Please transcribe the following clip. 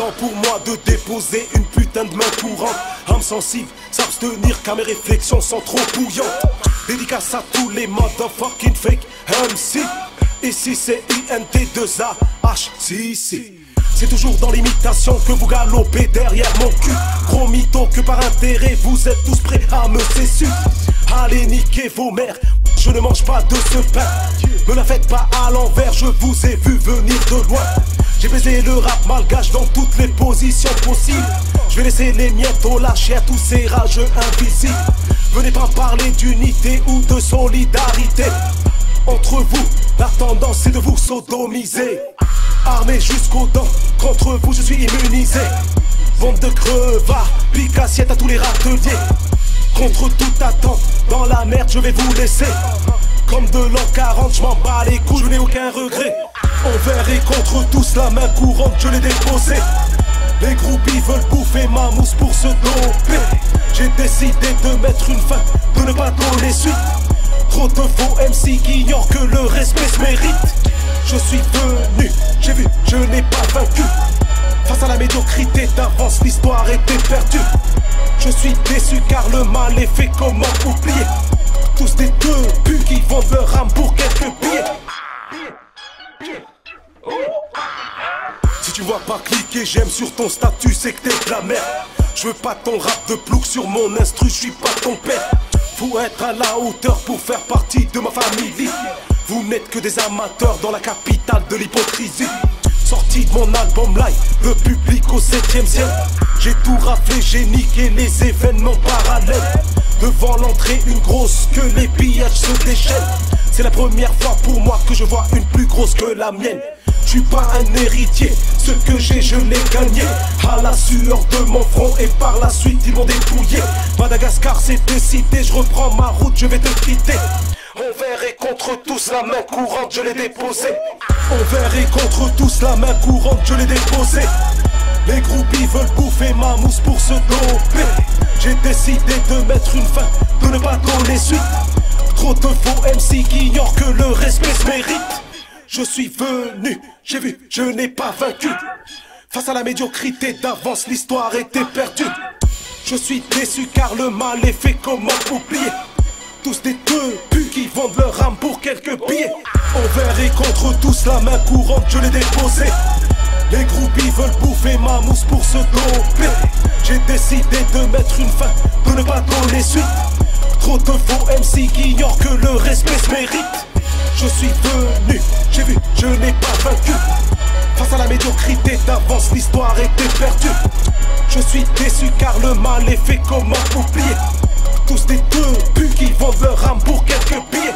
temps pour moi de déposer une putain de main courante. Âme sensible, s'abstenir car mes réflexions sont trop bouillantes. Dédicace à tous les motherfucking fake MC. Ici c'est INT2AH, si. C'est toujours dans l'imitation que vous galopez derrière mon cul. Gros mytho que par intérêt vous êtes tous prêts à me cesser. Allez niquer vos mères, je ne mange pas de ce pain. Me la faites pas à l'envers, je vous ai vu venir de loin. J'ai baisé le rap malgache dans toutes les positions possibles. Je vais laisser les miettes au lâcher à tous ces rageux invisibles. Venez pas parler d'unité ou de solidarité. Entre vous, la tendance c'est de vous sodomiser. Armé jusqu'aux dents, contre vous je suis immunisé. Bande de crevards, pique assiette à tous les râteliers. Contre toute attente, dans la merde je vais vous laisser. Comme de l'an 40, je m'en bats les couilles, je n'ai aucun regret. Envers et contre tous, la main courante je l'ai déposée. Les groupies veulent bouffer ma mousse pour se doper. J'ai décidé de mettre une fin, de ne pas donner suite. Trop de faux MC qui ignorent que le respect se mérite. Je suis venu, j'ai vu, je n'ai pas vaincu. Face à la médiocrité d'avance, l'histoire était perdue. Je suis déçu car le mal est fait, comment oublier. Tous des debus qui vendent leur âme pour quelques billets. Si tu vois pas cliquer j'aime sur ton statut, c'est que t'es de la merde. Je veux pas ton rap de plouc sur mon instru, je suis pas ton père. Faut être à la hauteur pour faire partie de ma famille. Vous n'êtes que des amateurs dans la capitale de l'hypocrisie. Sorti de mon album live, le public au 7ème ciel. J'ai tout raflé, j'ai niqué les événements parallèles. Devant l'entrée, une grosse queue, les pillages se déchaînent. C'est la première fois pour moi que je vois une plus grosse que la mienne. Je suis pas un héritier, ce que j'ai je l'ai gagné. À la sueur de mon front et par la suite ils m'ont dépouillé. Madagascar c'est décidé, je reprends ma route, je vais te quitter. Envers et contre tous, la main courante je l'ai déposée. Envers et contre tous, la main courante je l'ai déposée. Les groupies veulent bouffer ma mousse pour se doper. J'ai décidé de mettre une fin, de ne pas donner suite. Trop de faux MC qui ignorent que le respect se mérite. Je suis venu, j'ai vu, je n'ai pas vaincu. Face à la médiocrité d'avance, l'histoire était perdue. Je suis déçu car le mal est fait, comment oublier. Tous des debus qui vendent leur âme pour quelques billets. Envers et contre tous, la main courante je l'ai déposée. Les groupies veulent bouffer ma mousse pour se doper. J'ai décidé de mettre une fin, de ne pas donner suite. Trop de faux MC qui ignorent que le respect se mérite. Je suis venu, j'ai vu, je n'ai pas vaincu. Face à la médiocrité d'avance, l'histoire était perdue. Je suis déçu car le mal est fait, comment oublier. Tous des debus qui vendent leur âme pour quelques billets.